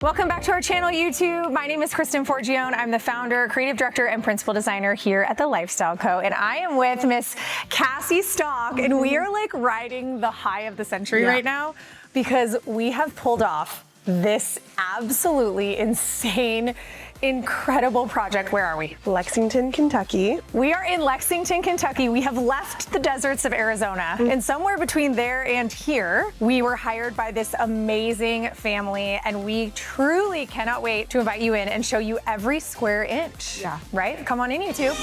Welcome back to our channel, YouTube. My name is Kristen Forgione. I'm the founder, creative director, and principal designer here at The Lifestyle Co. And I am with Miss Casse Stock, and we are like riding the high of the century right now because we have pulled off this absolutely insane, incredible project. Where are we? Lexington, Kentucky. We are in Lexington, Kentucky. We have left the deserts of Arizona, and somewhere between there and here, we were hired by this amazing family, and we truly cannot wait to invite you in and show you every square inch. Yeah. Right? Come on in, YouTube.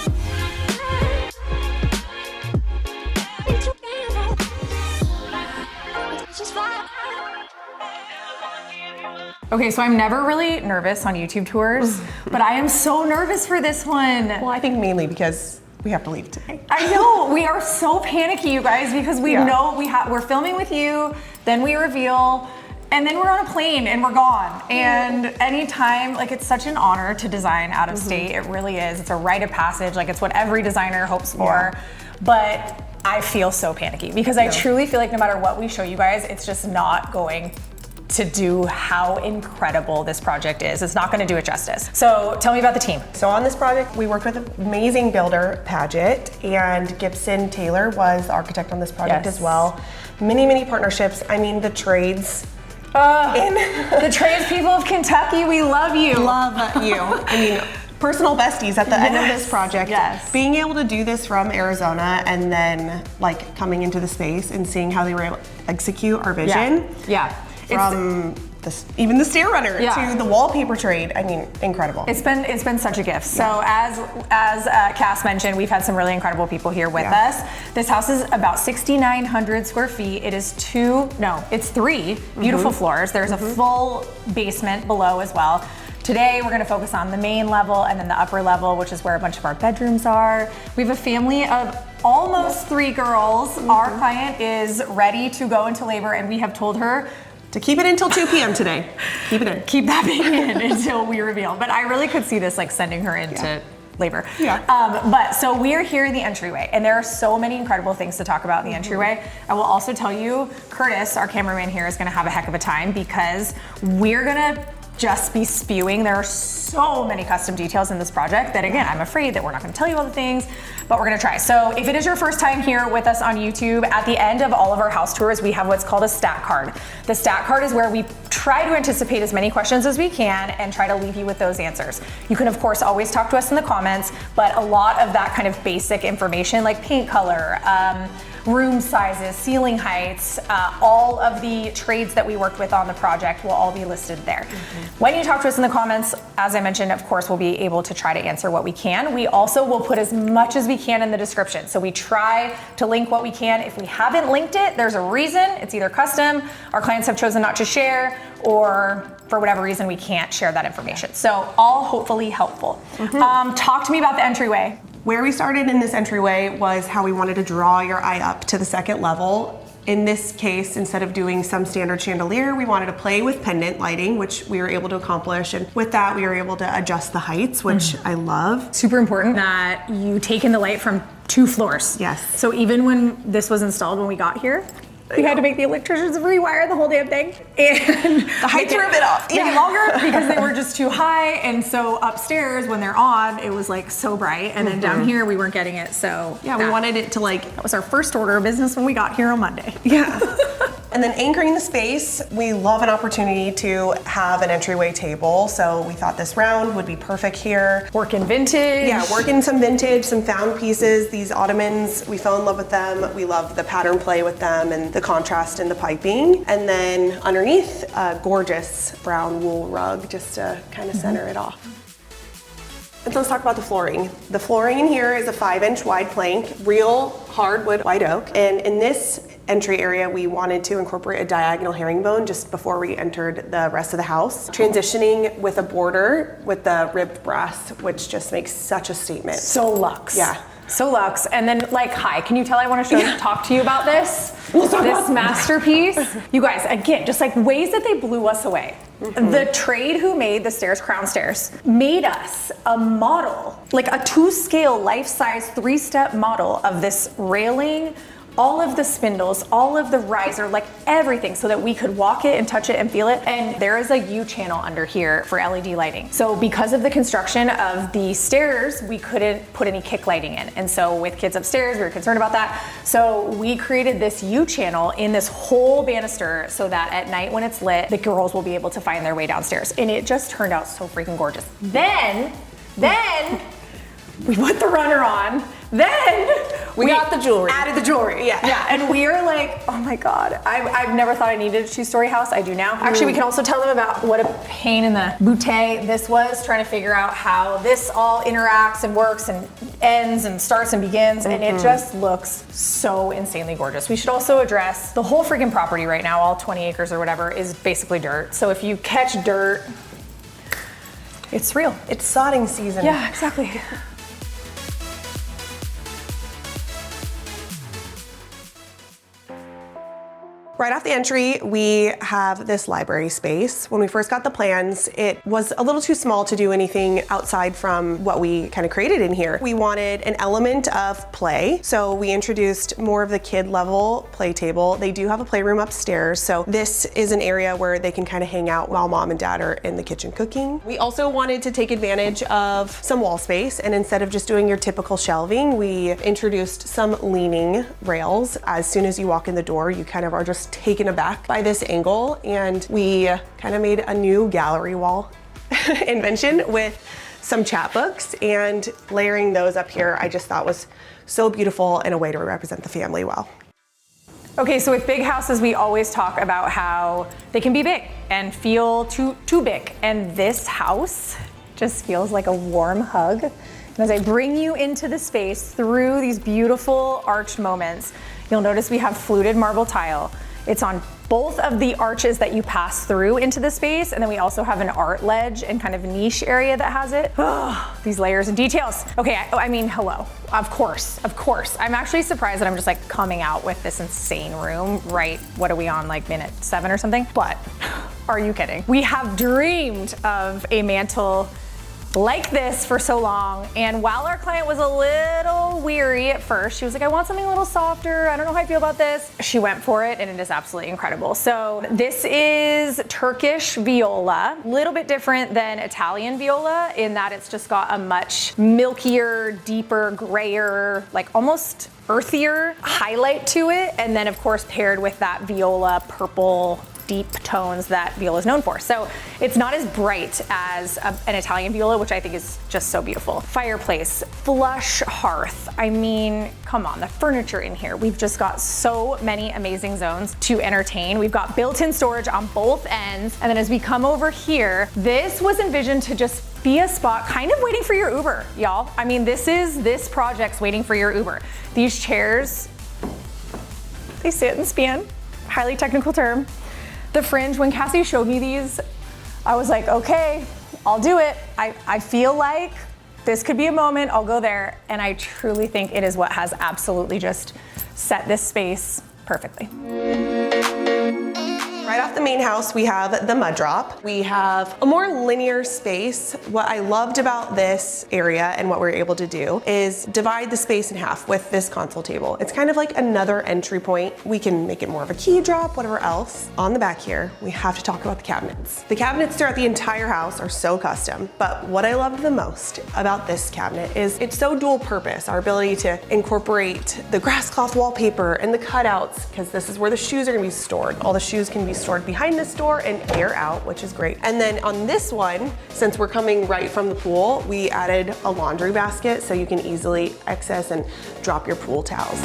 Okay, so I'm never really nervous on YouTube tours, but I am so nervous for this one. Well, I think mainly because we have to leave today. I know, we are so panicky, you guys, because we know we're filming with you, then we reveal, and then we're on a plane and we're gone. And anytime, like, it's such an honor to design out of state. It really is. It's a rite of passage. Like, it's what every designer hopes for. But I feel so panicky because I truly feel like no matter what we show you guys, it's just not going to do how incredible this project is. It's not going to do it justice. So tell me about the team. So on this project, we worked with an amazing builder, Paget, and Gibson Taylor was the architect on this project as well. Many partnerships. I mean, the trades. The tradespeople of Kentucky, we love you. Love you. I mean, personal besties at the end of this project. Being able to do this from Arizona and then like coming into the space and seeing how they were able to execute our vision. From even the stair runner to the wallpaper trade. I mean, incredible. It's been such a gift. So as Cass mentioned, we've had some really incredible people here with us. This house is about 6,900 square feet. It is it's three beautiful floors. There's a full basement below as well. Today, we're gonna focus on the main level and then the upper level, which is where a bunch of our bedrooms are. We have a family of almost 3 girls. Our client is ready to go into labor, and we have told her to keep it until 2 p.m. today. Keep it in. Keep that baby in until we reveal. But I really could see this like sending her into labor. But so we are here in the entryway, and there are so many incredible things to talk about in the entryway. I will also tell you, Curtis, our cameraman here, is gonna have a heck of a time because we're gonna just be spewing. There are so many custom details in this project that, again, I'm afraid that we're not gonna tell you all the things, but we're gonna try. So if it is your first time here with us on YouTube, at the end of all of our house tours, we have what's called a stat card. The stat card is where we try to anticipate as many questions as we can and try to leave you with those answers. You can, of course, always talk to us in the comments, but a lot of that kind of basic information like paint color, room sizes, ceiling heights, all of the trades that we worked with on the project will all be listed there. When you talk to us in the comments, as I mentioned, of course, we'll be able to try to answer what we can. We also will put as much as we can in the description. So we try to link what we can. If we haven't linked it, there's a reason. It's either custom, our clients have chosen not to share, or for whatever reason, we can't share that information. So all hopefully helpful. Talk to me about the entryway. Where we started in this entryway was how we wanted to draw your eye up to the second level. In this case, instead of doing some standard chandelier, we wanted to play with pendant lighting, which we were able to accomplish. And with that, we were able to adjust the heights, which I love. Super important that you take in the light from 2 floors. Yes. So even when this was installed, when we got here, we had to make the electricians rewire the whole damn thing. And the heights were a bit off. Make it longer because they were just too high. And so upstairs, when they're on, it was like so bright. And then down here, we weren't getting it. So yeah, we wanted it to like, that was our first order of business when we got here on Monday. Yeah. And then anchoring the space, we love an opportunity to have an entryway table. So we thought this round would be perfect here. Work in vintage. Yeah, work in some vintage, some found pieces. These ottomans, we fell in love with them. We love the pattern play with them and the contrast in the piping. And then underneath, a gorgeous brown wool rug just to kind of center it off. And so let's talk about the flooring. The flooring in here is a 5-inch wide plank, real hardwood white oak. And in this entry area, we wanted to incorporate a diagonal herringbone just before we entered the rest of the house. Transitioning with a border with the ribbed brass, which just makes such a statement. So luxe. Yeah. So luxe. And then like, hi, can you tell I want to talk to you about this? This masterpiece. You guys, again, just like ways that they blew us away. The trade who made the stairs, crown stairs, made us a model, like a 2-scale life-size 3-step model of this railing all of the spindles, all of the riser, like everything, so that we could walk it and touch it and feel it. And there is a U channel under here for LED lighting. So because of the construction of the stairs, we couldn't put any kick lighting in. And so with kids upstairs, we were concerned about that. So we created this U channel in this whole banister so that at night when it's lit, the girls will be able to find their way downstairs. And it just turned out so freaking gorgeous. Then we put the runner on. Then we got the jewelry. Added the jewelry, yeah. And we are like, oh my God, I've never thought I needed a two-story house. I do now. Actually, we can also tell them about what a pain in the bootay this was, trying to figure out how this all interacts and works and ends and starts and begins. And it just looks so insanely gorgeous. We should also address the whole freaking property right now, all 20 acres or whatever, is basically dirt. So if you catch dirt, it's real. It's sodding season. Yeah, exactly. Right off the entry, we have this library space. When we first got the plans, it was a little too small to do anything outside from what we kind of created in here. We wanted an element of play, so we introduced more of the kid level play table. They do have a playroom upstairs, so this is an area where they can kind of hang out while mom and dad are in the kitchen cooking. We also wanted to take advantage of some wall space, and instead of just doing your typical shelving, we introduced some leaning rails. As soon as you walk in the door, you kind of are just taken aback by this angle, and we kind of made a new gallery wall invention with some chapbooks, and layering those up here I just thought was so beautiful and a way to represent the family well. Okay, so with big houses, we always talk about how they can be big and feel too big, and this house just feels like a warm hug. And as I bring you into the space through these beautiful arched moments, you'll notice we have fluted marble tile. It's on both of the arches that you pass through into the space, and then we also have an art ledge and kind of niche area that has it. Oh, these layers and details. Okay, I mean, hello. Of course. I'm actually surprised that I'm just like coming out with this insane room, right? What are we on, like minute 7 or something? But are you kidding? We have dreamed of a mantle like this for so long, and while our client was a little weary at first, she was like, I want something a little softer, I don't know how I feel about this. She went for it, and it is absolutely incredible. So this is Turkish viola, a little bit different than Italian viola in that it's just got a much milkier, deeper, grayer, like almost earthier highlight to it, and then of course paired with that viola purple deep tones that viola is known for. So it's not as bright as an Italian viola, which I think is just so beautiful. Fireplace, flush hearth. I mean, come on, the furniture in here. We've just got so many amazing zones to entertain. We've got built-in storage on both ends. And then as we come over here, this was envisioned to just be a spot kind of waiting for your Uber, y'all. I mean, this project's waiting for your Uber. These chairs, they sit and span, highly technical term. The fringe, when Casse showed me these, I was like, okay, I'll do it. I feel like this could be a moment, I'll go there. And I truly think it is what has absolutely just set this space perfectly. Right off the main house, we have the mud drop. We have a more linear space. What I loved about this area and what we're able to do is divide the space in half with this console table. It's kind of like another entry point. We can make it more of a key drop, whatever else. On the back here, we have to talk about the cabinets. The cabinets throughout the entire house are so custom, but what I loved the most about this cabinet is it's so dual purpose. Our ability to incorporate the grass cloth wallpaper and the cutouts, because this is where the shoes are gonna be stored. All the shoes can be stored behind this door and air out, which is great. And then on this one, since we're coming right from the pool, we added a laundry basket so you can easily access and drop your pool towels.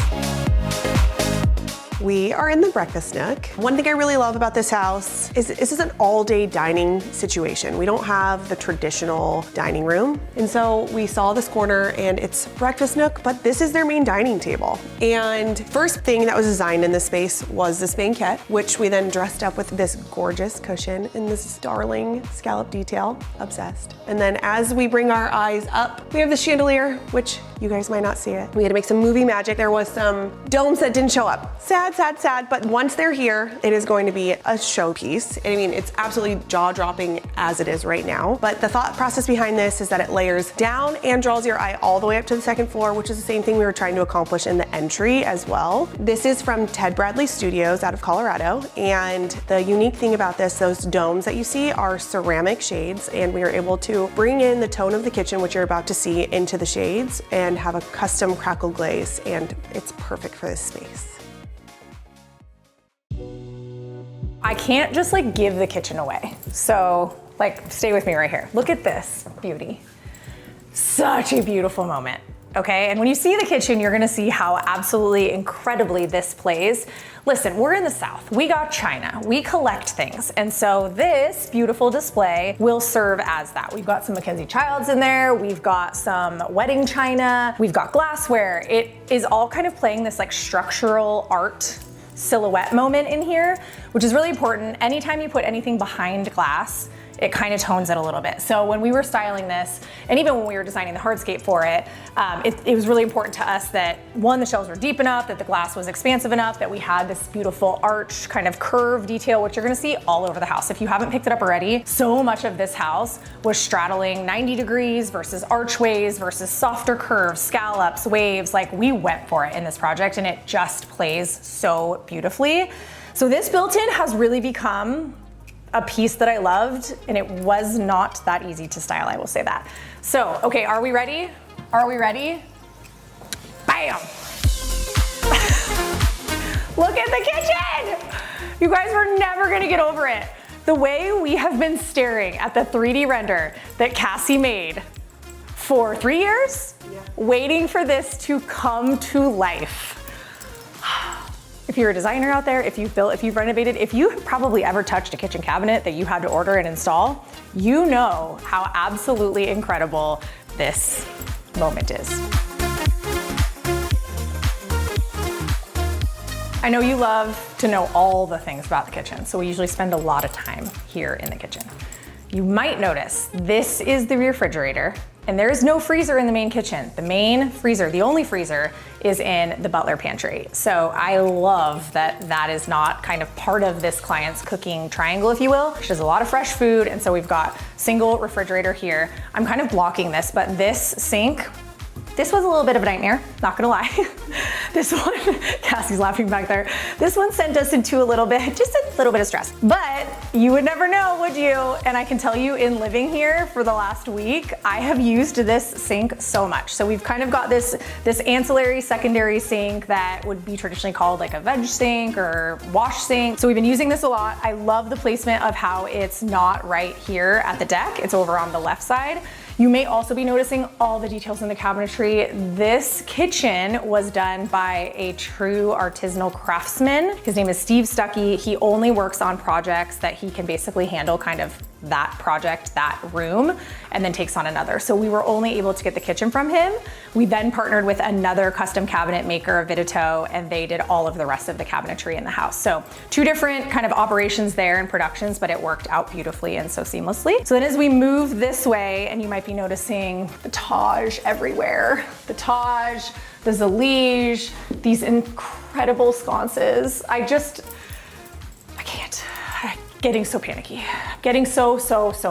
We are in the breakfast nook. One thing I really love about this house is this is an all-day dining situation. We don't have the traditional dining room. And so we saw this corner and it's breakfast nook, but this is their main dining table. And first thing that was designed in this space was this banquette, which we then dressed up with this gorgeous cushion and this darling scallop detail. Obsessed. And then as we bring our eyes up, we have the chandelier, which you guys might not see it. We had to make some movie magic. There was some domes that didn't show up. Sad, sad, but once they're here, it is going to be a showpiece. I mean, it's absolutely jaw-dropping as it is right now, but the thought process behind this is that it layers down and draws your eye all the way up to the second floor, which is the same thing we were trying to accomplish in the entry as well. This is from Ted Bradley Studios out of Colorado, and the unique thing about this, those domes that you see are ceramic shades, and we are able to bring in the tone of the kitchen, which you're about to see, into the shades and have a custom crackle glaze, and it's perfect for this space. I can't just like give the kitchen away. So like, stay with me right here. Look at this beauty. Such a beautiful moment, okay? And when you see the kitchen, you're gonna see how absolutely incredibly this plays. Listen, we're in the South. We got china. We collect things. And so this beautiful display will serve as that. We've got some Mackenzie Childs in there. We've got some wedding china. We've got glassware. It is all kind of playing this like structural art silhouette moment in here, which is really important. Anytime you put anything behind glass, it kind of tones it a little bit. So when we were styling this, and even when we were designing the hardscape for it, it was really important to us that one, the shelves were deep enough, that the glass was expansive enough, that we had this beautiful arch kind of curve detail, which you're gonna see all over the house. If you haven't picked it up already, so much of this house was straddling 90 degrees versus archways versus softer curves, scallops, waves. Like, we went for it in this project, and it just plays so beautifully. So this built-in has really become a piece that I loved, and it was not that easy to style, I will say that. So, okay, are we ready? Are we ready? Bam! Look at the kitchen! You guys were never gonna get over it. The way we have been staring at the 3D render that Casse made for 3 years, waiting for this to come to life. If you're a designer out there, if you've built, if you've renovated, if you've probably ever touched a kitchen cabinet that you had to order and install, you know how absolutely incredible this moment is. I know you love to know all the things about the kitchen, so we usually spend a lot of time here in the kitchen. You might notice this is the refrigerator, and there is no freezer in the main kitchen. The main freezer, the only freezer, is in the butler pantry. So I love that that is not kind of part of this client's cooking triangle, if you will. She does a lot of fresh food, and so we've got single refrigerator here. I'm kind of blocking this, but this sink, this was a little bit of a nightmare, not gonna lie. This one, Cassie's laughing back there. This one sent us into a little bit, just a little bit of stress. But you would never know, would you? And I can tell you, in living here for the last week, I have used this sink so much. So we've kind of got this ancillary secondary sink that would be traditionally called like a veg sink or wash sink. So we've been using this a lot. I love the placement of how it's not right here at the deck. It's over on the left side. You may also be noticing all the details in the cabinetry. This kitchen was done by a true artisanal craftsman. His name is Steve Stuckey. He only works on projects that he can basically handle kind of that project, that room, and then takes on another. So we were only able to get the kitchen from him. We then partnered with another custom cabinet maker, Vidito, and they did all of the rest of the cabinetry in the house. So two different kind of operations there and productions, but it worked out beautifully and so seamlessly. So then as we move this way, and you might be noticing the Taj everywhere. The Taj, the Zellige, these incredible sconces. I can't. Getting so panicky. Getting so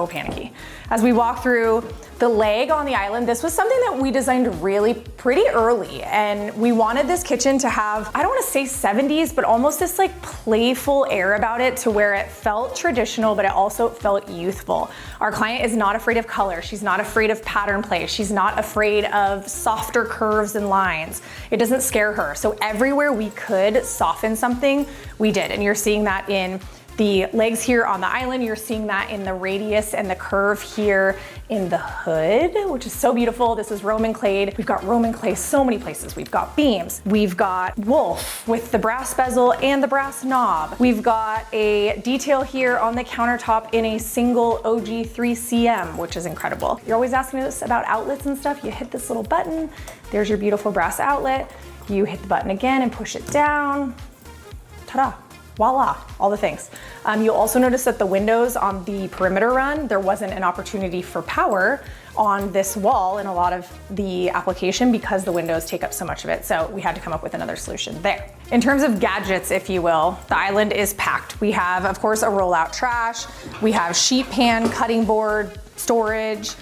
panicky. As we walk through the leg on the island, this was something that we designed really pretty early, and we wanted this kitchen to have, I don't wanna say 70s, but almost this like playful air about it, to where it felt traditional, but it also felt youthful. Our client is not afraid of color. She's not afraid of pattern play. She's not afraid of softer curves and lines. It doesn't scare her. So everywhere we could soften something, we did. And you're seeing that in the legs here on the island. You're seeing that in the radius and the curve here in the hood, which is so beautiful. This is Roman clay. We've got Roman clay so many places. We've got beams. We've got wolf with the brass bezel and the brass knob. We've got a detail here on the countertop in a single OG 3cm, which is incredible. You're always asking us about outlets and stuff. You hit this little button. There's your beautiful brass outlet. You hit the button again and push it down. Ta-da. voila, all the things. You'll also notice that the windows on the perimeter run, there wasn't an opportunity for power on this wall in a lot of the application because the windows take up so much of it. So we had to come up with another solution there. In terms of gadgets, if you will, the island is packed. We have, of course, a rollout trash. We have sheet pan, cutting board, storage,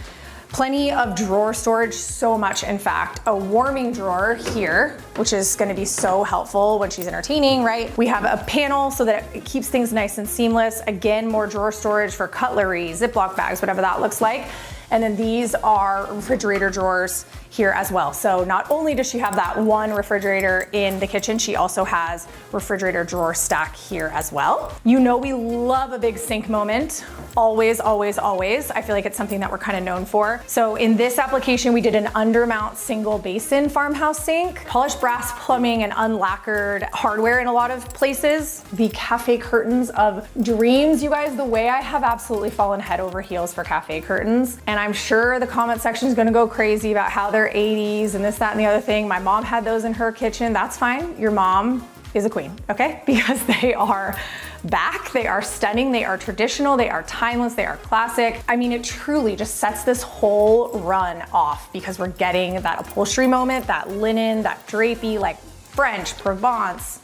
plenty of drawer storage, so much in fact. A warming drawer here, which is gonna be so helpful when she's entertaining, right? We have a panel so that it keeps things nice and seamless. Again, more drawer storage for cutlery, Ziploc bags, whatever that looks like. And then these are refrigerator drawers here as well. So not only does she have that one refrigerator in the kitchen, she also has refrigerator drawer stack here as well. You know we love a big sink moment. Always, always, always. I feel like it's something that we're kind of known for. So in this application, we did an undermount single basin farmhouse sink, polished brass plumbing and unlacquered hardware in a lot of places. The cafe curtains of dreams. You guys, the way I have absolutely fallen head over heels for cafe curtains. And I'm sure the comment section is gonna go crazy about how they're 80s and this, that, and the other thing. My mom had those in her kitchen. That's fine. Your mom is a queen, okay? Because they are back, they are stunning, they are traditional, they are timeless, they are classic. I mean, it truly just sets this whole run off because we're getting that upholstery moment, that linen, that drapey, like French, Provence.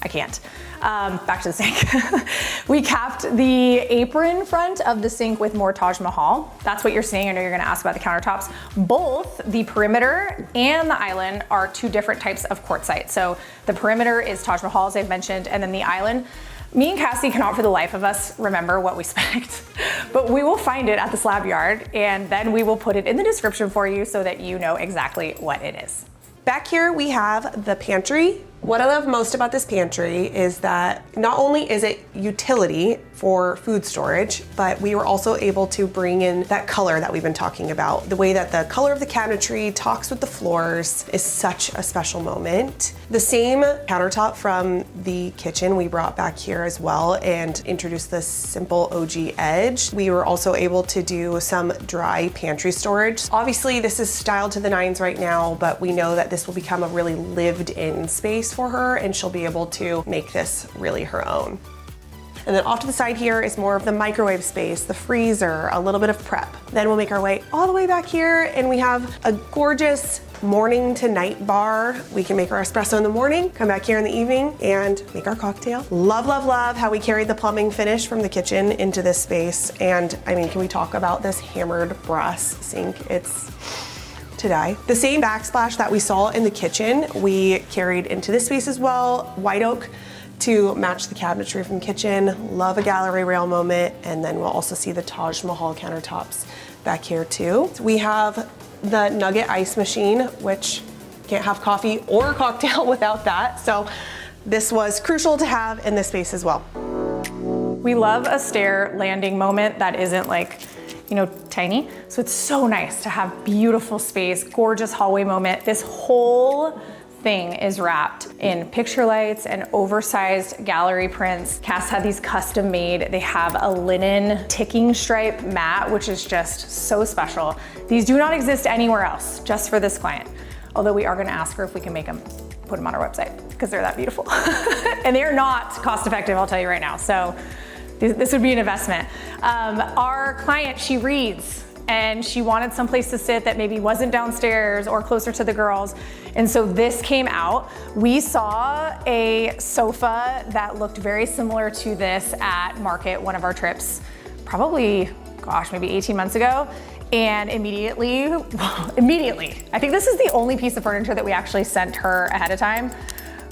I can't. Back to the sink. We capped the apron front of the sink with more Taj Mahal. That's what you're seeing. I know you're gonna ask about the countertops. Both the perimeter and the island are two different types of quartzite. So the perimeter is Taj Mahal, as I've mentioned, and then the island, me and Casse cannot for the life of us remember what we spec'd, but we will find it at the slab yard and then we will put it in the description for you so that you know exactly what it is. Back here we have the pantry. What I love most about this pantry is that not only is it utility for food storage, but we were also able to bring in that color that we've been talking about. The way that the color of the cabinetry talks with the floors is such a special moment. The same countertop from the kitchen we brought back here as well and introduced this simple OG edge. We were also able to do some dry pantry storage. Obviously this is styled to the nines right now, but we know that this will become a really lived in space for her and she'll be able to make this really her own. And then off to the side here is more of the microwave space, the freezer, a little bit of prep. Then we'll make our way all the way back here and we have a gorgeous morning to night bar. We can make our espresso in the morning, come back here in the evening and make our cocktail. Love, love, love how we carried the plumbing finish from the kitchen into this space. And I mean, can we talk about this hammered brass sink? It's to die. The same backsplash that we saw in the kitchen, we carried into this space as well. White oak to match the cabinetry from the kitchen. Love a gallery rail moment. And then we'll also see the Taj Mahal countertops back here too. We have the nugget ice machine, which can't have coffee or cocktail without that. So this was crucial to have in this space as well. We love a stair landing moment that isn't like, you know, tiny. So it's so nice to have beautiful space, gorgeous hallway moment. This whole thing is wrapped in picture lights and oversized gallery prints. Casse had these custom made. They have a linen ticking stripe mat, which is just so special. These do not exist anywhere else, just for this client. Although we are gonna ask her if we can make them, put them on our website, because they're that beautiful. And they are not cost effective, I'll tell you right now. So this would be an investment. Our client, she reads and she wanted someplace to sit that maybe wasn't downstairs or closer to the girls. And so this came out. We saw a sofa that looked very similar to this at Market, one of our trips, probably, gosh, maybe 18 months ago. And immediately, I think this is the only piece of furniture that we actually sent her ahead of time.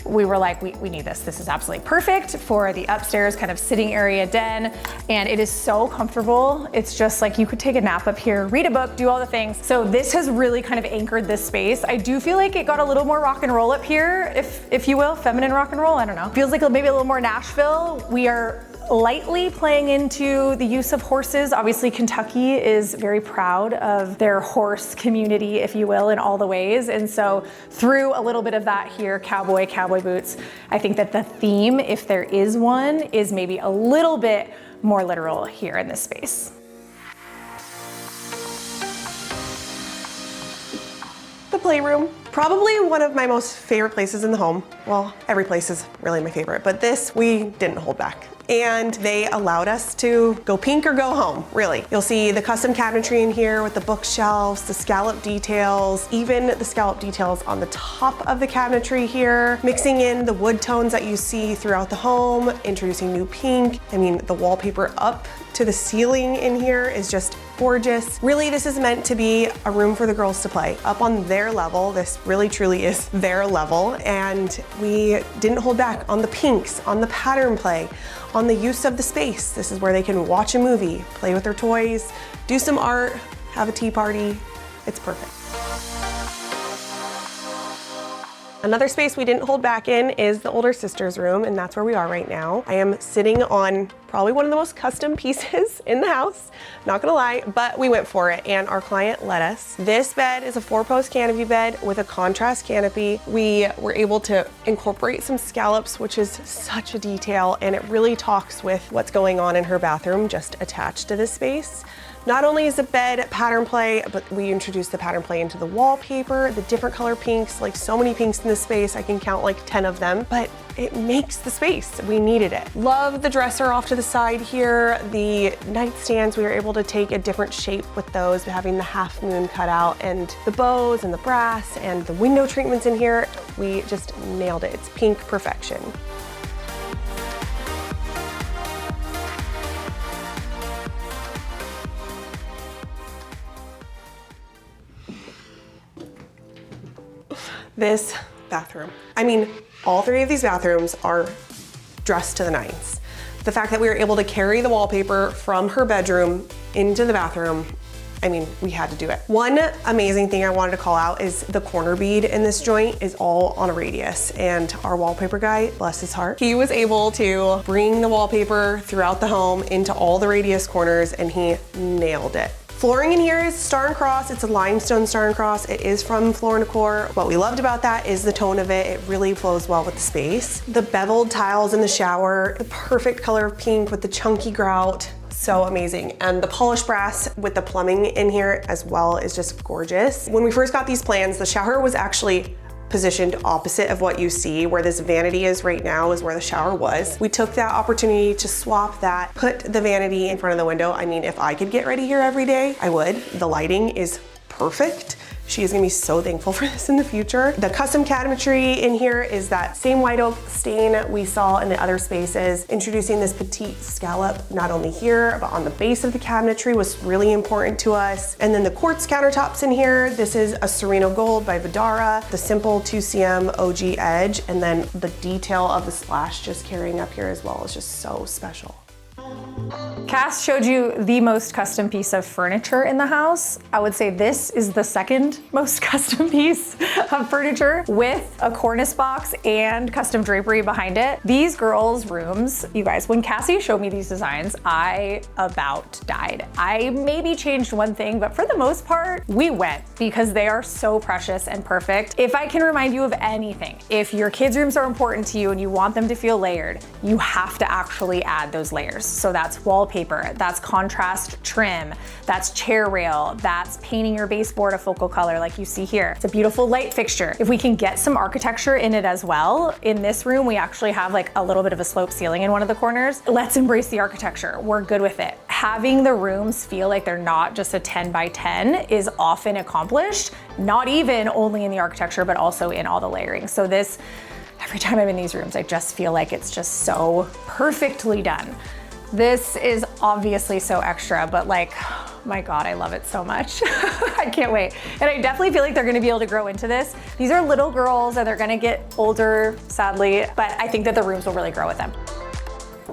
We were like, we need this. This is absolutely perfect for the upstairs kind of sitting area den. And it is so comfortable. It's just like you could take a nap up here, read a book, do all the things. So this has really kind of anchored this space. I do feel like it got a little more rock and roll up here, if you will, feminine rock and roll, I don't know. Feels like maybe a little more Nashville. We are lightly playing into the use of horses. Obviously, Kentucky is very proud of their horse community, if you will, in all the ways. And so through a little bit of that here, cowboy boots, I think that the theme, if there is one, is maybe a little bit more literal here in this space. The playroom. Probably one of my most favorite places in the home. Well, every place is really my favorite, but this we didn't hold back. And they allowed us to go pink or go home, really. You'll see the custom cabinetry in here with the bookshelves, the scallop details, even the scallop details on the top of the cabinetry here, mixing in the wood tones that you see throughout the home, introducing new pink. I mean, the wallpaper up to the ceiling in here is just gorgeous. Really, this is meant to be a room for the girls to play. Up on their level, this really truly is their level, and we didn't hold back on the pinks, on the pattern play, on the use of the space. This is where they can watch a movie, play with their toys, do some art, have a tea party. It's perfect. Another space we didn't hold back in is the older sister's room, and that's where we are right now. I am sitting on probably one of the most custom pieces in the house, not gonna lie, but we went for it and our client let us. This bed is a 4-post canopy bed with a contrast canopy. We were able to incorporate some scallops, which is such a detail, and it really talks with what's going on in her bathroom just attached to this space. Not only is the bed pattern play, but we introduced the pattern play into the wallpaper, the different color pinks, like so many pinks in this space. I can count like 10 of them, but it makes the space. We needed it. Love the dresser off to the side here. The nightstands, we were able to take a different shape with those, having the half moon cut out, and the bows and the brass and the window treatments in here. We just nailed it. It's pink perfection. This bathroom. I mean, all 3 of these bathrooms are dressed to the nines. The fact that we were able to carry the wallpaper from her bedroom into the bathroom, I mean, we had to do it. One amazing thing I wanted to call out is the corner bead in this joint is all on a radius, and our wallpaper guy, bless his heart, he was able to bring the wallpaper throughout the home into all the radius corners, and he nailed it. Flooring in here is Star and Cross. It's a limestone Star and Cross. It is from Floor & Decor. What we loved about that is the tone of it. It really flows well with the space. The beveled tiles in the shower, the perfect color of pink with the chunky grout. So amazing. And the polished brass with the plumbing in here as well is just gorgeous. When we first got these plans, the shower was actually positioned opposite of what you see. Where this vanity is right now is where the shower was. We took that opportunity to swap that, put the vanity in front of the window. I mean, if I could get ready here every day, I would. The lighting is perfect. She is gonna be so thankful for this in the future. The custom cabinetry in here is that same white oak stain we saw in the other spaces. Introducing this petite scallop, not only here, but on the base of the cabinetry was really important to us. And then the quartz countertops in here, this is a Sereno Gold by Vidara, the simple 2cm OG edge, and then the detail of the splash just carrying up here as well is just so special. Cass showed you the most custom piece of furniture in the house. I would say this is the second most custom piece of furniture with a cornice box and custom drapery behind it. These girls' rooms, you guys, when Cassie showed me these designs, I about died. I maybe changed one thing, but for the most part, we went because they are so precious and perfect. If I can remind you of anything, if your kids' rooms are important to you and you want them to feel layered, you have to actually add those layers. So that's wallpaper, that's contrast trim, that's chair rail, that's painting your baseboard a focal color like you see here. It's a beautiful light fixture. If we can get some architecture in it as well, in this room we actually have like a little bit of a slope ceiling in one of the corners. Let's embrace the architecture. We're good with it. Having the rooms feel like they're not just a 10 by 10 is often accomplished, not even only in the architecture, but also in all the layering. So this, every time I'm in these rooms, I just feel like it's just so perfectly done. This is obviously so extra, but like, oh my God, I love it so much. I can't wait. And I definitely feel like they're gonna be able to grow into this. These are little girls and they're gonna get older, sadly, but I think that the rooms will really grow with them.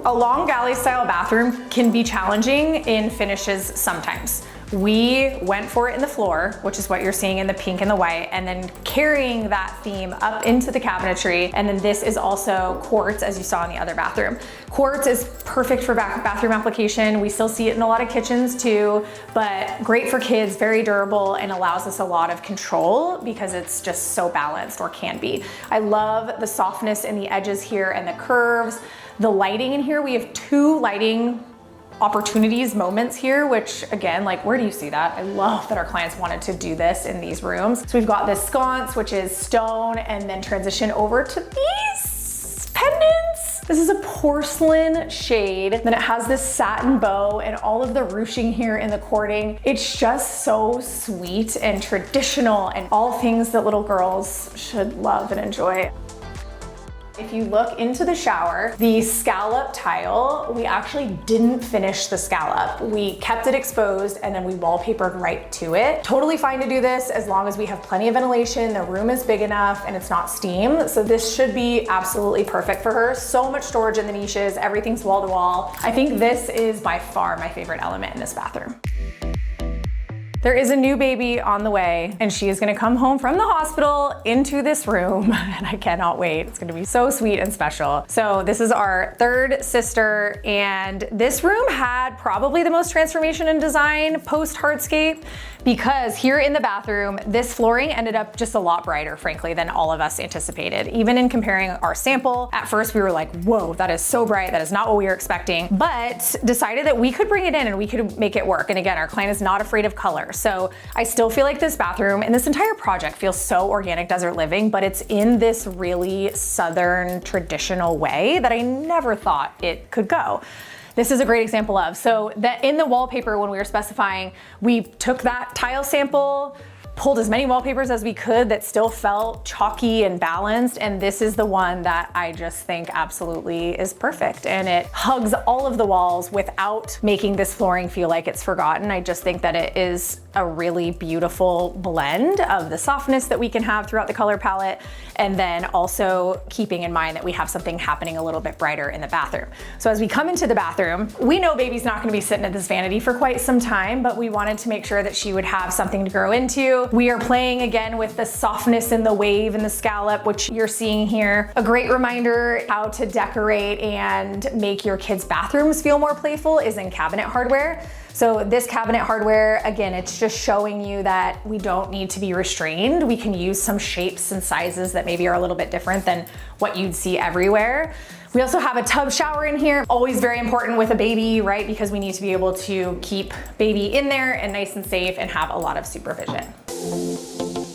A long galley style bathroom can be challenging in finishes sometimes. We went for it in the floor, which is what you're seeing in the pink and the white, and then carrying that theme up into the cabinetry. And then this is also quartz, as you saw in the other bathroom. Quartz is perfect for bathroom application. We still see it in a lot of kitchens too, but great for kids, very durable, and allows us a lot of control because it's just so balanced, or can be. I love the softness in the edges here and the curves. The lighting in here, we have two lighting opportunities, moments here, which again, like, where do you see that? I love that our clients wanted to do this in these rooms. So we've got this sconce, which is stone, and then transition over to these pendants. This is a porcelain shade. Then it has this satin bow and all of the ruching here in the cording. It's just so sweet and traditional and all things that little girls should love and enjoy. If you look into the shower, the scallop tile, we actually didn't finish the scallop. We kept it exposed and then we wallpapered right to it. Totally fine to do this as long as we have plenty of ventilation, the room is big enough, and it's not steam. So this should be absolutely perfect for her. So much storage in the niches, everything's wall to wall. I think this is by far my favorite element in this bathroom. There is a new baby on the way, and she is gonna come home from the hospital into this room, and I cannot wait. It's gonna be so sweet and special. So this is our third sister, and this room had probably the most transformation in design post-hardscape, because here in the bathroom, this flooring ended up just a lot brighter, frankly, than all of us anticipated. Even in comparing our sample, at first we were like, whoa, that is so bright, that is not what we were expecting, but decided that we could bring it in and we could make it work. And again, our client is not afraid of color. So I still feel like this bathroom and this entire project feels so organic desert living, but it's in this really Southern traditional way that I never thought it could go. This is a great example of. So that in the wallpaper, when we were specifying, we took that tile sample, pulled as many wallpapers as we could that still felt chalky and balanced, and this is the one that I just think absolutely is perfect, and it hugs all of the walls without making this flooring feel like it's forgotten. I just think that it is a really beautiful blend of the softness that we can have throughout the color palette, and then also keeping in mind that we have something happening a little bit brighter in the bathroom. So as we come into the bathroom, we know baby's not gonna be sitting at this vanity for quite some time, but we wanted to make sure that she would have something to grow into. We are playing again with the softness and the wave and the scallop, which you're seeing here. A great reminder how to decorate and make your kids' bathrooms feel more playful is in cabinet hardware. So this cabinet hardware, again, it's just showing you that we don't need to be restrained. We can use some shapes and sizes that maybe are a little bit different than what you'd see everywhere. We also have a tub shower in here. Always very important with a baby, right? Because we need to be able to keep baby in there and nice and safe and have a lot of supervision.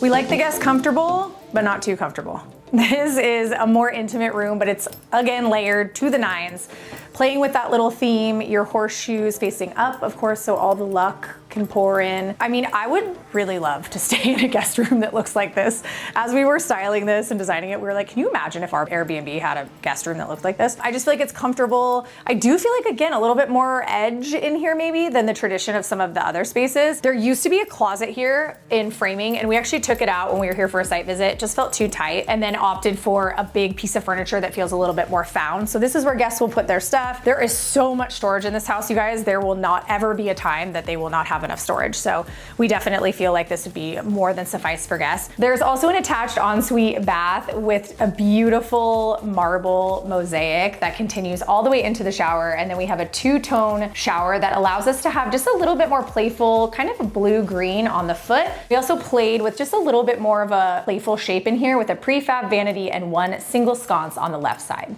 We like the guests comfortable, but not too comfortable. This is a more intimate room, but it's again layered to the nines. Playing with that little theme, your horseshoes facing up, of course, so all the luck can pour in. I mean, I would really love to stay in a guest room that looks like this. As we were styling this and designing it, we were like, can you imagine if our Airbnb had a guest room that looked like this? I just feel like it's comfortable. I do feel like, again, a little bit more edge in here maybe than the tradition of some of the other spaces. There used to be a closet here in framing, and we actually took it out when we were here for a site visit. It just felt too tight, and then opted for a big piece of furniture that feels a little bit more found. So this is where guests will put their stuff. There is so much storage in this house, you guys. There will not ever be a time that they will not have enough storage. So we definitely feel like this would be more than suffice for guests. There's also an attached ensuite bath with a beautiful marble mosaic that continues all the way into the shower. And then we have a two-tone shower that allows us to have just a little bit more playful, kind of a blue-green on the foot. We also played with just a little bit more of a playful shape in here with a prefab vanity and one single sconce on the left side.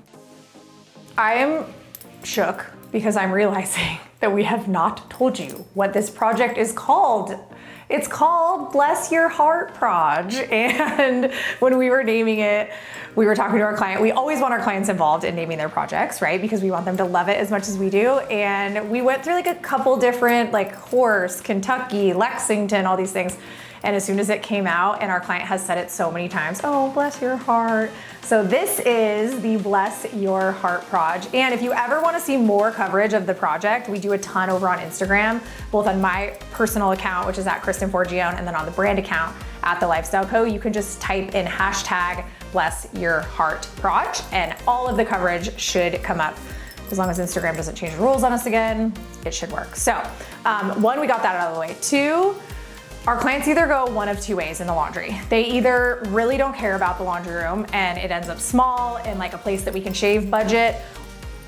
I am shook because I'm realizing that we have not told you what this project is called. It's called Bless Your Heart Proj. And when we were naming it, we were talking to our client. We always want our clients involved in naming their projects, right? Because we want them to love it as much as we do. And we went through like a couple different, like Horse, Kentucky, Lexington, all these things. And as soon as it came out, and our client has said it so many times, oh, bless your heart. So this is the Bless Your Heart Proj. And if you ever want to see more coverage of the project, we do a ton over on Instagram, both on my personal account, which is at Kristen Forgione, and then on the brand account at TheLifestyleCo. You can just type in hashtag Bless Your Heart Proj, and all of the coverage should come up. As long as Instagram doesn't change the rules on us again, it should work. So one, we got that out of the way. Two, our clients either go one of two ways in the laundry. They either really don't care about the laundry room and it ends up small in like a place that we can shave budget,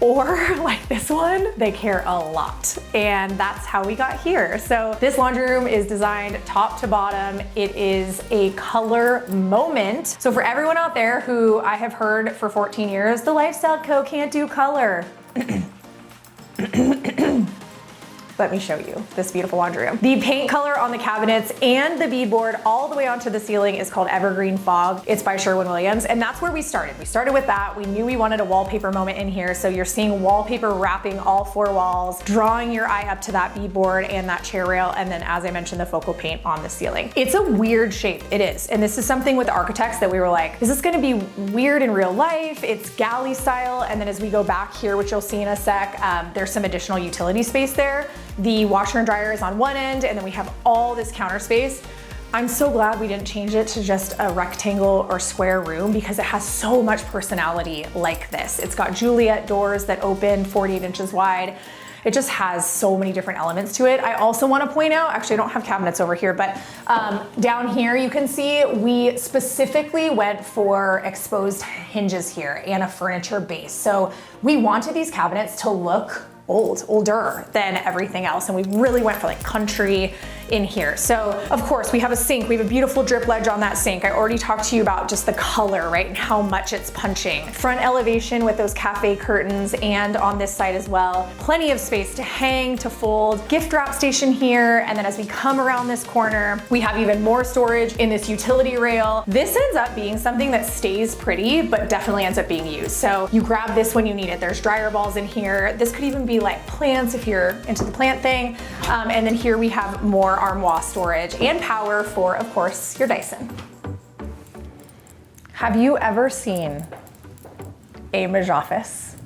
or like this one, they care a lot. And that's how we got here. So this laundry room is designed top to bottom. It is a color moment. So for everyone out there who I have heard for 14 years, the Lifestyle Co can't do color. let me show you this beautiful laundry room. The paint color on the cabinets and the beadboard all the way onto the ceiling is called Evergreen Fog. It's by Sherwin-Williams, and that's where we started. We started with that. We knew we wanted a wallpaper moment in here, so you're seeing wallpaper wrapping all 4 walls, drawing your eye up to that beadboard and that chair rail, and then as I mentioned, the focal paint on the ceiling. It's a weird shape, it is, and this is something with the architects that we were like, is this gonna be weird in real life? It's galley style, and then as we go back here, which you'll see in a sec, there's some additional utility space there. The washer and dryer is on one end, and then we have all this counter space. I'm so glad we didn't change it to just a rectangle or square room because it has so much personality like this. It's got Juliet doors that open 48 inches wide. It just has so many different elements to it. I also want to point out, actually I don't have cabinets over here, but down here you can see we specifically went for exposed hinges here and a furniture base. So we wanted these cabinets to look older than everything else, and we really went for like country in here. So of course we have a sink, we have a beautiful drip ledge on that sink. I already talked to you about just the color, right, and how much it's punching. Front elevation with those cafe curtains, and on this side as well, plenty of space to hang, to fold, gift wrap station here, and then as we come around this corner, we have even more storage in this utility rail. This ends up being something that stays pretty, but definitely ends up being used. So you grab this when you need it. There's dryer balls in here. This could even be like plants if you're into the plant thing. And then here we have more armoire storage and power for, of course, your Dyson. Have you ever seen a Mahjong?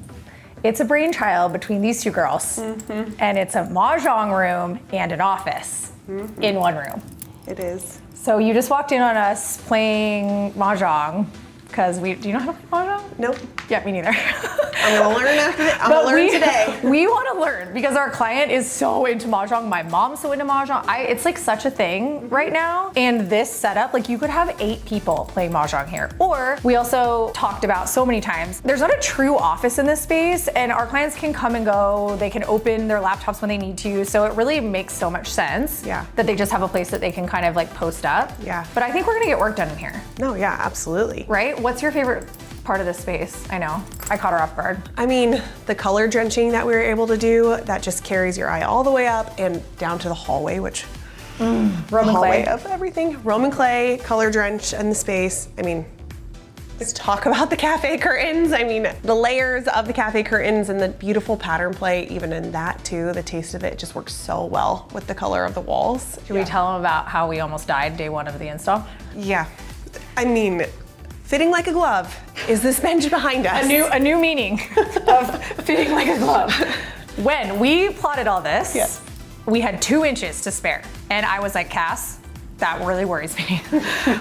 It's a brainchild between these two girls, and it's a mahjong room and an office in one room. It is. So you just walked in on us playing mahjong, because do you know how to play mahjong? Nope. Yeah, me neither. I'm gonna learn after this. I'm gonna learn today. We want to learn because our client is so into mahjong. My mom's so into mahjong. It's like such a thing right now. And this setup, like you could have 8 people playing mahjong here. Or we also talked about so many times, there's not a true office in this space, and our clients can come and go. They can open their laptops when they need to. So it really makes so much sense that they just have a place that they can kind of like post up. Yeah. But I think we're gonna get work done in here. No, yeah, absolutely. Right? What's your favorite part of this space? I know, I caught her off guard. I mean, the color drenching that we were able to do, that just carries your eye all the way up and down to the hallway, which Roman clay of everything. Roman clay, color drench in the space. I mean, let's talk about the cafe curtains. I mean, the layers of the cafe curtains and the beautiful pattern play, even in that too, the taste of it just works so well with the color of the walls. Should we tell them about how we almost died day 1 of the install? Yeah, I mean, fitting like a glove is this bench behind us. A new meaning of fitting like a glove. When we plotted all this, we had 2 inches to spare. And I was like, Cass, that really worries me.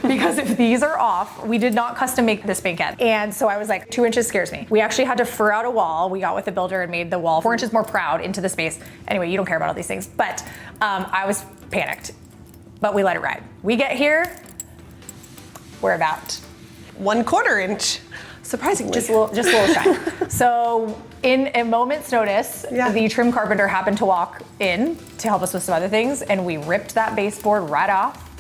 Because if these are off, we did not custom make this banquette. And so I was like, 2 inches scares me. We actually had to fur out a wall. We got with the builder and made the wall 4 inches more proud into the space. Anyway, you don't care about all these things, but I was panicked, but we let it ride. We get here, we're about 1/4 inch, surprisingly. Just a little shy. So in a moment's notice, the trim carpenter happened to walk in to help us with some other things, and we ripped that baseboard right off.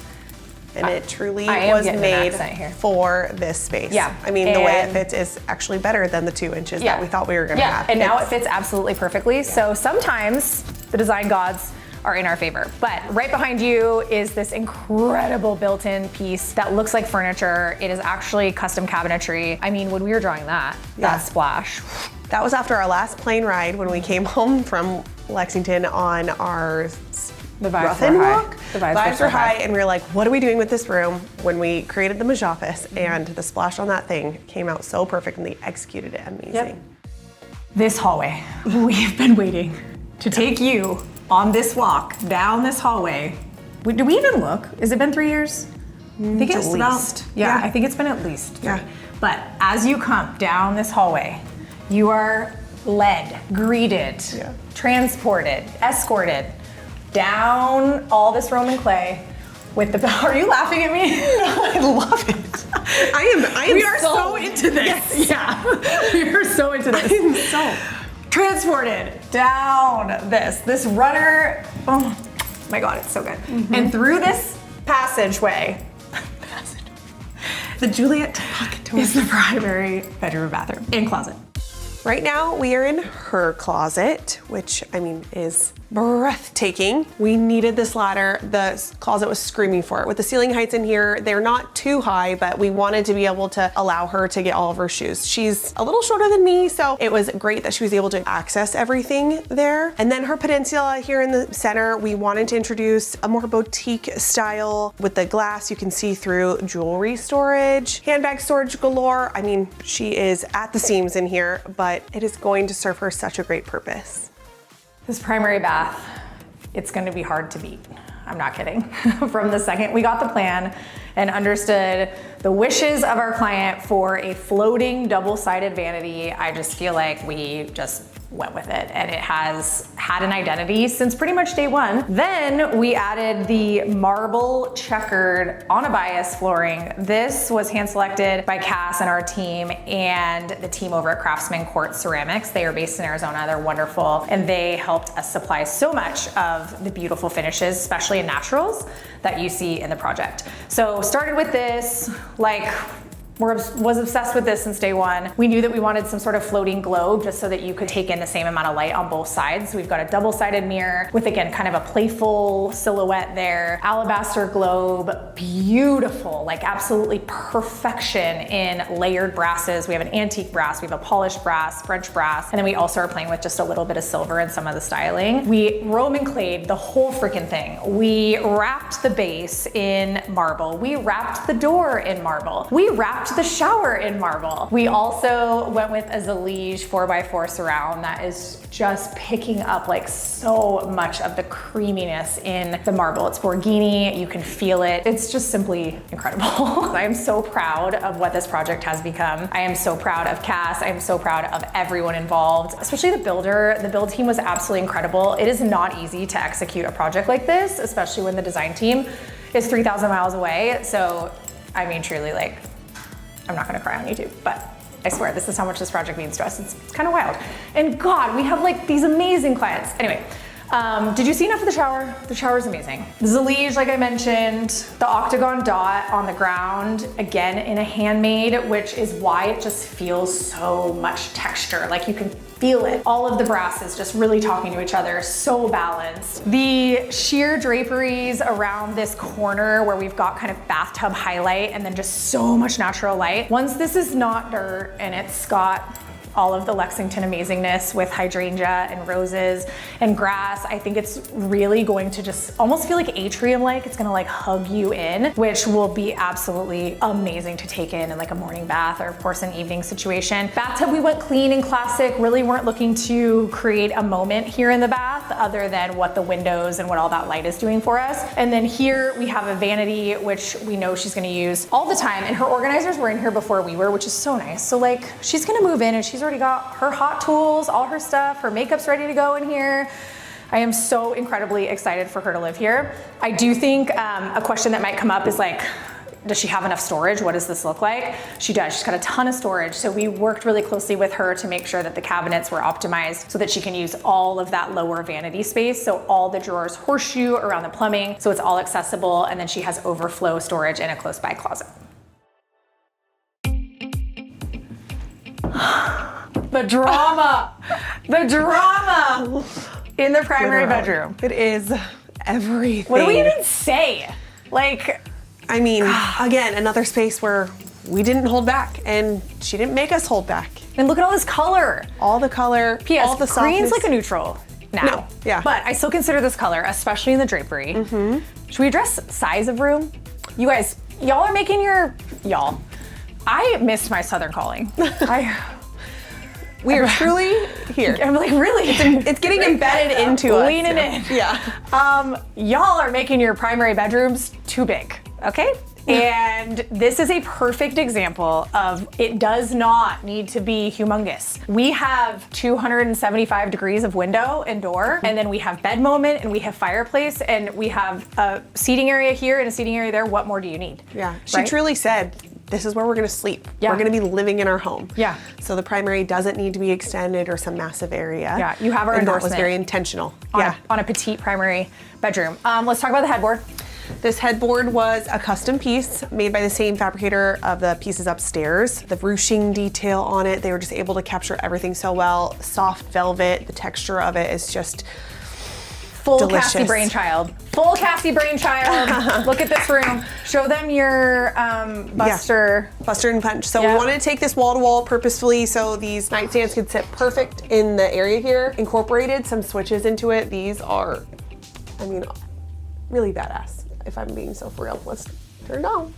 And it truly was made for this space. Yeah. I mean, the way it fits is actually better than the 2 inches that we thought we were gonna have. And now it fits absolutely perfectly. So sometimes the design gods are in our favor. But right behind you is this incredible built-in piece that looks like furniture. It is actually custom cabinetry. I mean, when we were drawing that splash. That was after our last plane ride when we came home from Lexington on our rough and walk. The vibes were high, and we were like, what are we doing with this room? When we created the Mahjong, and the splash on that thing came out so perfect, and they executed it amazing. Yep. This hallway, we've been waiting to take you on this walk down this hallway. Did we even look? Has it been 3 years? I think it's about, I think it's been at least 3. But as you come down this hallway, you are led, greeted, transported, escorted down all this Roman clay with the, are you laughing at me? I love it. I am we are so into this. Yes. Yeah, we are so into this. I am so transported down this runner. Oh my God, it's so good. And through this passageway, the Juliet pocket door is the primary bedroom and bathroom and closet. Right now we are in her closet, which I mean is breathtaking. We needed this ladder. The closet was screaming for it. With the ceiling heights in here, they're not too high, but we wanted to be able to allow her to get all of her shoes. She's a little shorter than me, so it was great that she was able to access everything there. And then her peninsula here in the center, we wanted to introduce a more boutique style with the glass. You can see through jewelry storage, handbag storage galore. I mean, she is at the seams in here, but it is going to serve her such a great purpose. This primary bath, it's gonna be hard to beat. I'm not kidding. From the second we got the plan and understood the wishes of our client for a floating double-sided vanity, I just feel like we just went with it, and it has had an identity since pretty much day one. Then we added the marble checkered on a bias flooring. This was hand selected by Casse and our team and the team over at Craftsman Quartz Ceramics. They are based in Arizona, they're wonderful, and they helped us supply so much of the beautiful finishes, especially in naturals, that you see in the project. So started with this, like, was obsessed with this since day one. We knew that we wanted some sort of floating globe just so that you could take in the same amount of light on both sides. So we've got a double-sided mirror with, again, kind of a playful silhouette there. Alabaster globe, beautiful, like absolutely perfection in layered brasses. We have an antique brass, we have a polished brass, French brass, and then we also are playing with just a little bit of silver in some of the styling. We Roman clayed the whole freaking thing. We wrapped the base in marble. We wrapped the door in marble. We wrapped the shower in marble. We also went with a Zellige 4x4 surround that is just picking up like so much of the creaminess in the marble. It's Forgione, you can feel it. It's just simply incredible. I am so proud of what this project has become. I am so proud of Casse. I am so proud of everyone involved, especially the builder. The build team was absolutely incredible. It is not easy to execute a project like this, especially when the design team is 3,000 miles away. So, I mean, truly, like, I'm not gonna cry on YouTube, but I swear this is how much this project means to us. It's kind of wild. And God, we have like these amazing clients. Anyway, did you see enough of the shower? The shower is amazing. The Zellige, like I mentioned, the octagon dot on the ground, again in a handmade, which is why it just feels so much texture. Like you can feel it. All of the brasses just really talking to each other, so balanced. The sheer draperies around this corner where we've got kind of bathtub highlight and then just so much natural light. Once this is not dirt and it's got all of the Lexington amazingness with hydrangea and roses and grass, I think it's really going to just almost feel like atrium-like. It's gonna like hug you in, which will be absolutely amazing to take in like a morning bath or of course an evening situation. Bathtub, we went clean and classic, really weren't looking to create a moment here in the bath other than what the windows and what all that light is doing for us. And then here we have a vanity, which we know she's gonna use all the time, and her organizers were in here before we were, which is so nice. So like she's gonna move in and she's already got her hot tools, all her stuff, her makeup's ready to go in here. I am so incredibly excited for her to live here. I do think a question that might come up is like, does she have enough storage? What does this look like? She does, she's got a ton of storage. So we worked really closely with her to make sure that the cabinets were optimized so that she can use all of that lower vanity space. So all the drawers horseshoe around the plumbing, so it's all accessible. And then she has overflow storage in a close by closet. The drama in the primary bedroom. It is everything. What do we even say? Like, I mean, again, another space where we didn't hold back and she didn't make us hold back. And look at all this color. All the color, P.S. all the softness. Green's like a neutral now. No, yeah. But I still consider this color, especially in the drapery. Mm-hmm. Should we address size of room? You guys, y'all are making your, I missed my Southern calling. We are truly here. I'm like, really? It's getting embedded into us. Leaning in. Yeah. Y'all are making your primary bedrooms too big, okay? And this is a perfect example of it does not need to be humongous. We have 275 degrees of window and door, and then we have bed moment, and we have fireplace, and we have a seating area here and a seating area there. What more do you need? Yeah, she truly said, this is where we're gonna sleep. Yeah. We're gonna be living in our home. Yeah. So the primary doesn't need to be extended or some massive area. Yeah, you have our endorsement. endorsement. That was very intentional. On a petite primary bedroom. Let's talk about the headboard. This headboard was a custom piece made by the same fabricator of the pieces upstairs. The ruching detail on it, they were just able to capture everything so well. Soft velvet, the texture of it is just Full delicious. Casse brainchild. Full Casse brainchild. Look at this room. Show them your Buster. Yeah. Buster and Punch. So we wanted to take this wall to wall purposefully so these nightstands could sit perfect in the area here. Incorporated some switches into it. These are, I mean, really badass, if I'm being so for real. Let's turn it on.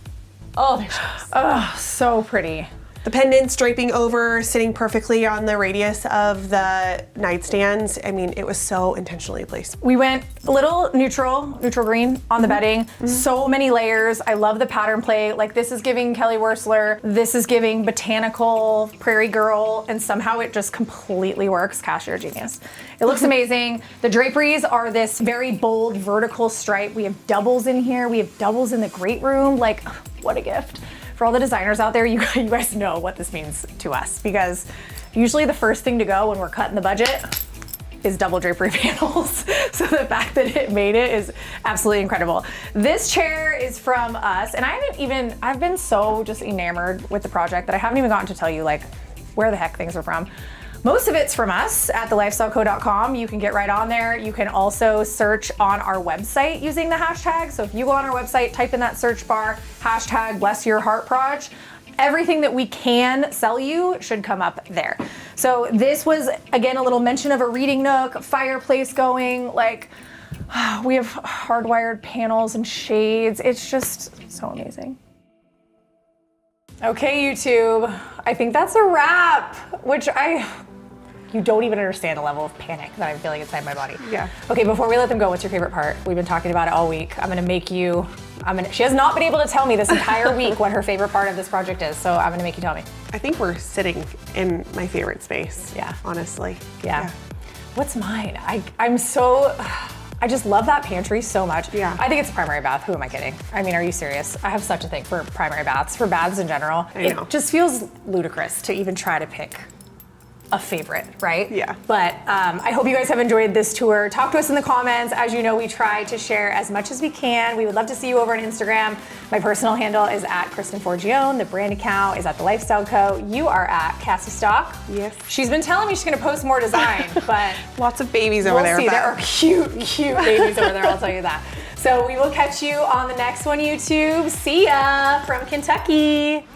Oh, they're just, oh, so pretty. The pendants draping over, sitting perfectly on the radius of the nightstands. I mean, it was so intentionally placed. We went a little neutral green on the bedding. So many layers. I love the pattern play. Like this is giving Kelly Wearstler. This is giving botanical prairie girl. And somehow it just completely works. Casse, you're a genius. It looks amazing. The draperies are this very bold vertical stripe. We have doubles in here. We have doubles in the great room. Like, what a gift. For all the designers out there, you guys know what this means to us because usually the first thing to go when we're cutting the budget is double drapery panels. So the fact that it made it is absolutely incredible. This chair is from us, and I've been so just enamored with the project that I haven't even gotten to tell you like where the heck things are from. Most of it's from us at thelifestyleco.com. You can get right on there. You can also search on our website using the hashtag. So if you go on our website, type in that search bar, hashtag bless your heart proj, everything that we can sell you should come up there. So this was, again, a little mention of a reading nook, fireplace going, like we have hardwired panels and shades. It's just so amazing. Okay, YouTube, I think that's a wrap, which you don't even understand the level of panic that I'm feeling inside my body. Yeah. Okay, before we let them go, what's your favorite part? We've been talking about it all week. She has not been able to tell me this entire week what her favorite part of this project is, so I'm gonna make you tell me. I think we're sitting in my favorite space. Yeah. Honestly. Yeah. What's mine? I just love that pantry so much. Yeah. I think it's a primary bath. Who am I kidding? I mean, are you serious? I have such a thing for primary baths, for baths in general. I know. It just feels ludicrous to even try to pick a favorite, right? Yeah. But I hope you guys have enjoyed this tour. Talk to us in the comments. As you know, we try to share as much as we can. We would love to see you over on Instagram. My personal handle is at Kristen Forgione. The brand account is at The Lifestyle Co. You are at Casse Stock. Yes. She's been telling me she's gonna post more design, but lots of babies over there. We'll see. There are cute babies over there, I'll tell you that. So we will catch you on the next one, YouTube. See ya from Kentucky.